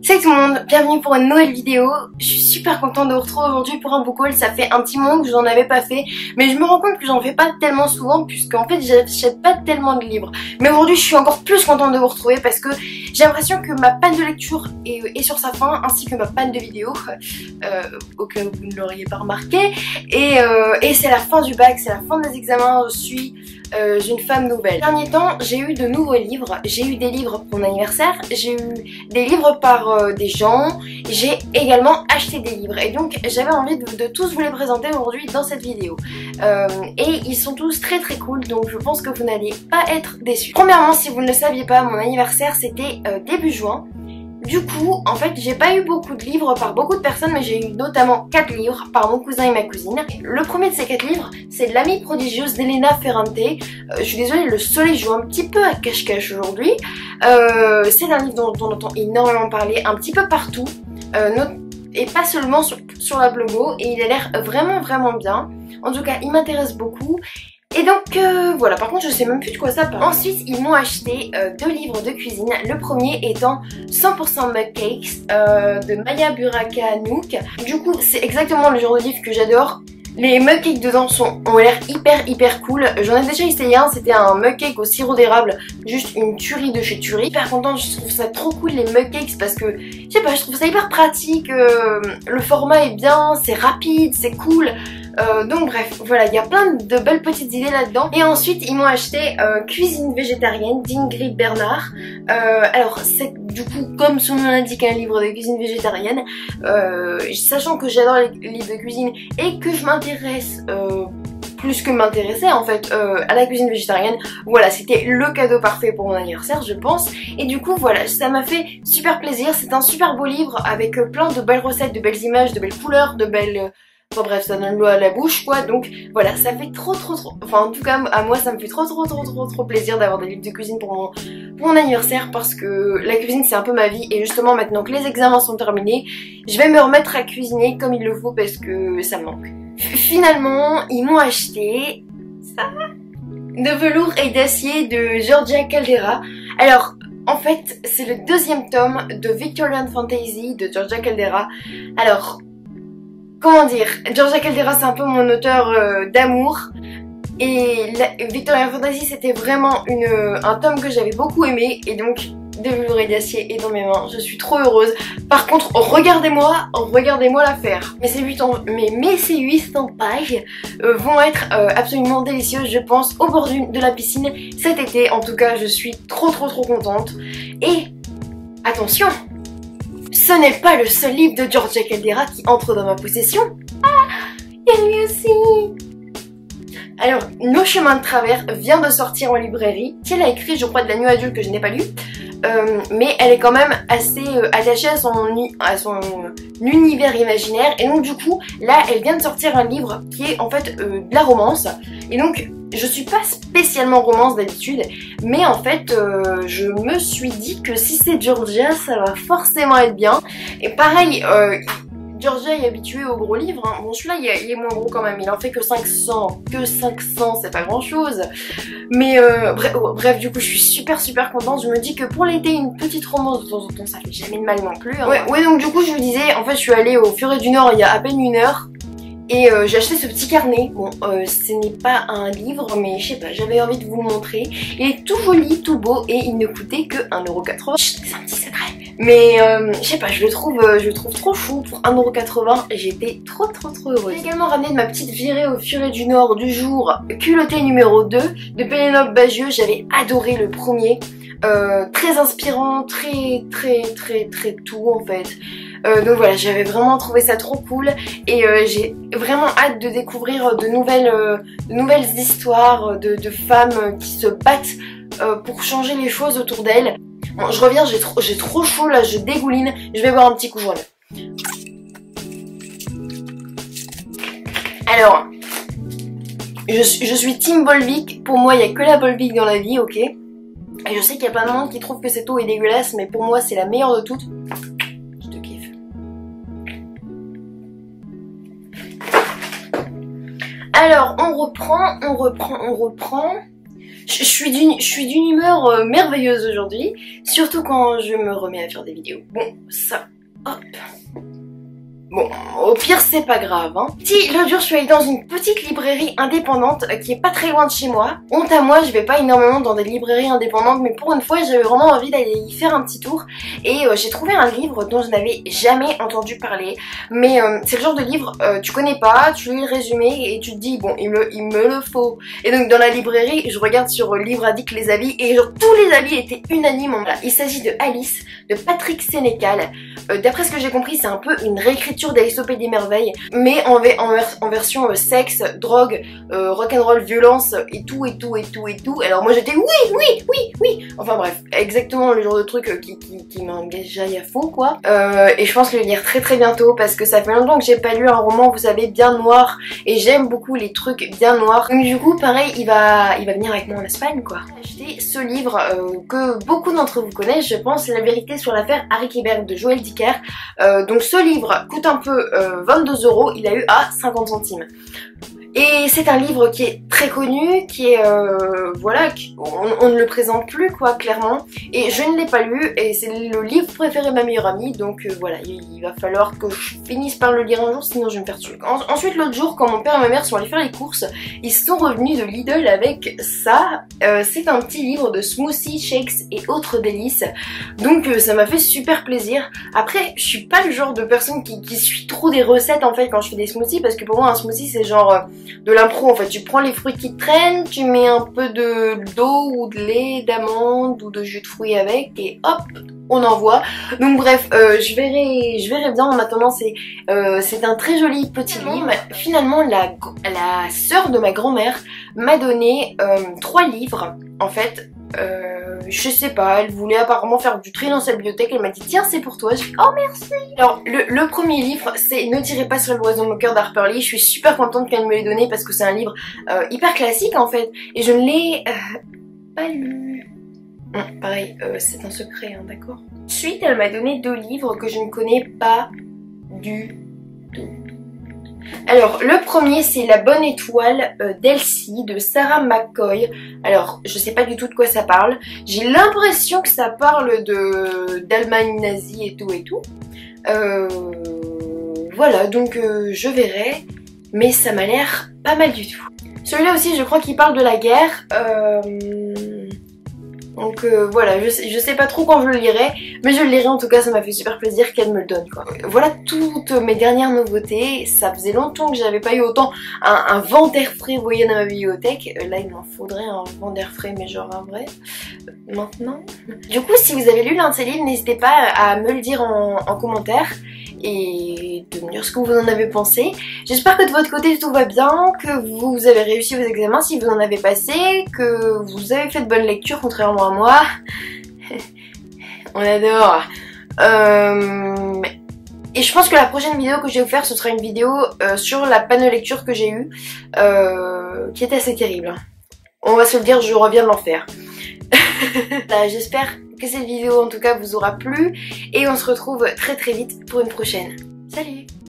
Salut tout le monde, bienvenue pour une nouvelle vidéo. Je suis super contente de vous retrouver aujourd'hui pour un book haul. Ça fait un petit moment que je n'en avais pas fait, mais je me rends compte que j'en fais pas tellement souvent puisqu'en fait j'achète pas tellement de livres. Mais aujourd'hui je suis encore plus contente de vous retrouver parce que j'ai l'impression que ma panne de lecture est sur sa fin, ainsi que ma panne de vidéo, au cas où vous ne l'auriez pas remarqué. Et c'est la fin du bac, c'est la fin des examens, je suis une femme nouvelle. Ces derniers temps, j'ai eu de nouveaux livres. J'ai eu des livres pour mon anniversaire, j'ai eu des livres par des gens, j'ai également acheté des livres. Et donc j'avais envie de tous vous les présenter aujourd'hui dans cette vidéo. Et ils sont tous très très cool, donc je pense que vous n'allez pas être déçus. Premièrement, si vous ne le saviez pas, mon anniversaire c'était début juin. Du coup, en fait, j'ai pas eu beaucoup de livres par beaucoup de personnes, mais j'ai eu notamment 4 livres par mon cousin et ma cousine. Le premier de ces 4 livres, c'est L'amie prodigieuse d'Elena Ferrante. Je suis désolée, le soleil joue un petit peu à cache-cache aujourd'hui. C'est un livre dont on entend énormément parler, un petit peu partout, et pas seulement sur la blogo, et il a l'air vraiment bien. En tout cas, il m'intéresse beaucoup. Et donc voilà, par contre je sais même plus de quoi ça parle. Ensuite ils m'ont acheté 2 livres de cuisine. Le premier étant 100% Mug Cakes de Maya Buraka Nook. Du coup c'est exactement le genre de livre que j'adore. Les mug cakes dedans ont l'air hyper cool. J'en ai déjà essayé un, c'était un mug cake au sirop d'érable, juste une tuerie de chez Tuerie. Hyper contente, je trouve ça trop cool les mug cakes parce que, je sais pas, je trouve ça hyper pratique, le format est bien, c'est rapide, c'est cool. Donc bref, voilà, il y a plein de belles petites idées là-dedans. Et ensuite, ils m'ont acheté Cuisine végétarienne d'Ingrid Bernard. Alors, c'est du coup, comme son nom l'indique, un livre de cuisine végétarienne. Sachant que j'adore les livres de cuisine et que je m'intéresse plus que m'intéresser en fait à la cuisine végétarienne, voilà, c'était le cadeau parfait pour mon anniversaire je pense. Et du coup voilà, ça m'a fait super plaisir. C'est un super beau livre avec plein de belles recettes, de belles images, de belles couleurs, de belles... Enfin bref, ça donne l'eau à la bouche quoi, donc voilà, ça fait trop, enfin en tout cas à moi ça me fait trop plaisir d'avoir des livres de cuisine pour mon anniversaire, parce que la cuisine c'est un peu ma vie, et justement maintenant que les examens sont terminés, je vais me remettre à cuisiner comme il le faut parce que ça me manque. Finalement, ils m'ont acheté ça, de velours et d'acier de Georgia Caldera. Alors en fait c'est le 2e tome de Victorian Fantasy de Georgia Caldera. Alors comment dire, Georgia Caldera c'est un peu mon auteur d'amour, et Victorian Fantasy c'était vraiment un tome que j'avais beaucoup aimé, et donc de velours et d'acier est dans mes mains, je suis trop heureuse. Par contre regardez-moi l'affaire. Mes ces 800 pages vont être absolument délicieuses je pense au bord de la piscine cet été. En tout cas je suis trop contente. Et attention, ce n'est pas le seul livre de Georgia Caldera qui entre dans ma possession. Ah, il y a lui aussi. Alors, Nos chemins de travers vient de sortir en librairie. Elle a écrit, je crois, de la New Adulte que je n'ai pas lu. Mais elle est quand même assez attachée à son univers imaginaire. Et donc du coup, là, elle vient de sortir un livre qui est en fait de la romance. Et donc, je suis pas spécialement romance d'habitude, mais en fait, je me suis dit que si c'est Georgia, ça va forcément être bien. Et pareil, Georgia est habituée aux gros livres, hein. Bon celui-là il est moins gros quand même, il en fait que 500, c'est pas grand chose. Mais bref du coup je suis super contente, je me dis que pour l'été une petite romance de temps en temps ça fait jamais de mal non plus, hein. Ouais donc du coup je me disais, en fait je suis allée au Furet du Nord il y a à peine 1 heure. Et j'ai acheté ce petit carnet. Bon, ce n'est pas un livre, mais je sais pas, j'avais envie de vous le montrer. Il est tout joli, tout beau, et il ne coûtait que 1,80€. C'est un petit secret. Mais je sais pas, je le trouve trop chou pour 1,80€. Et j'étais trop heureuse. J'ai également ramené de ma petite virée au Furet du Nord du jour, Culotté numéro 2 de Pénélope Bagieux. J'avais adoré le premier. Très inspirant, très tout en fait. Donc voilà, j'avais vraiment trouvé ça trop cool, et j'ai vraiment hâte de découvrir de nouvelles histoires de femmes qui se battent pour changer les choses autour d'elles. Bon, je reviens, j'ai trop chaud là, je dégouline, je vais boire un petit coup jaune. Alors, je suis team Volvic, pour moi il n'y a que la Volvic dans la vie, ok. Et je sais qu'il y a plein de monde qui trouve que cette eau est dégueulasse, mais pour moi c'est la meilleure de toutes. Je te kiffe. Alors on reprend. Je suis d'une humeur merveilleuse aujourd'hui, surtout quand je me remets à faire des vidéos. Bon, ça, hop. Bon, au pire c'est pas grave hein. Si, l'autre jour je suis allée dans une petite librairie indépendante qui est pas très loin de chez moi. Honte à moi, je vais pas énormément dans des librairies indépendantes, mais pour une fois j'avais vraiment envie d'aller y faire un petit tour. Et j'ai trouvé un livre dont je n'avais jamais entendu parler. Mais c'est le genre de livre, tu connais pas, tu lis le résumé et tu te dis bon il me le faut. Et donc dans la librairie, je regarde sur Livre Addict les avis et genre tous les avis étaient unanimes. Voilà. Il s'agit de Alice, de Patrick Sénécal. D'après ce que j'ai compris, c'est un peu une réécriture d'Alice au Pays des Merveilles, mais en version sexe, drogue, rock'n'roll, violence et tout. Alors moi j'étais oui. Enfin bref, exactement le genre de truc qui m'engageait à fond quoi. Et je pense que je vais lire très bientôt parce que ça fait longtemps que j'ai pas lu un roman, vous savez, bien noir. Et j'aime beaucoup les trucs bien noirs. Donc du coup, pareil, il va venir avec moi en Espagne quoi. J'ai acheté ce livre que beaucoup d'entre vous connaissent, je pense, La vérité sur l'affaire Harry Kéberg de Joël Dicker. Donc ce livre coûte un peu 22 €, il a eu à 50 centimes. Et c'est un livre qui est très connu, qui est voilà, on ne le présente plus quoi, clairement. Et je ne l'ai pas lu et c'est le livre préféré de ma meilleure amie, donc voilà, il va falloir que je finisse par le lire un jour, sinon je vais me faire tuer. Ensuite l'autre jour, quand mon père et ma mère sont allés faire les courses, ils sont revenus de Lidl avec ça. C'est un petit livre de smoothies, shakes et autres délices. Donc ça m'a fait super plaisir. Après, je suis pas le genre de personne qui suit trop des recettes en fait quand je fais des smoothies, parce que pour moi un smoothie c'est genre de l'impro en fait. Tu prends les fruits qui traînent, tu mets un peu d'eau ou de lait, d'amande ou de jus de fruits avec et hop, on envoie. Donc bref, je verrai bien. En attendant, c'est un très joli petit livre. Finalement, la sœur de ma grand-mère m'a donné 3 livres en fait. Je sais pas, elle voulait apparemment faire du tri dans sa bibliothèque, elle m'a dit tiens c'est pour toi, j'ai dit oh merci. Alors le premier livre c'est Ne tirez pas sur le oiseau moqueur d'Harper Lee. Je suis super contente qu'elle me l'ait donné parce que c'est un livre hyper classique en fait et je ne l'ai pas lu. Pareil, c'est un secret hein, d'accord. Ensuite elle m'a donné 2 livres que je ne connais pas du tout. Alors le premier c'est La bonne étoile d'Elsie de Sarah McCoy. Alors je sais pas du tout de quoi ça parle. J'ai l'impression que ça parle d'Allemagne nazie et tout. Voilà donc je verrai. Mais ça m'a l'air pas mal du tout. Celui-là aussi je crois qu'il parle de la guerre. Donc voilà, je sais pas trop quand je le lirai, mais je le lirai en tout cas, ça m'a fait super plaisir qu'elle me le donne quoi. Voilà toutes mes dernières nouveautés, ça faisait longtemps que j'avais pas eu autant un vent d'air frais, vous voyez, dans ma bibliothèque. Là il m'en faudrait un vent d'air frais, mais genre un vrai, maintenant. Du coup si vous avez lu l'un de ces livres, n'hésitez pas à me le dire en commentaire et de me dire ce que vous en avez pensé. J'espère que de votre côté tout va bien, que vous avez réussi vos examens si vous en avez passé, que vous avez fait de bonnes lectures contrairement à moi. On adore. Et je pense que la prochaine vidéo que je vais vous faire ce sera une vidéo sur la panne de lecture que j'ai eue qui était assez terrible. On va se le dire, je reviens de l'enfer. J'espère que cette vidéo en tout cas vous aura plu et on se retrouve très vite pour une prochaine. Salut!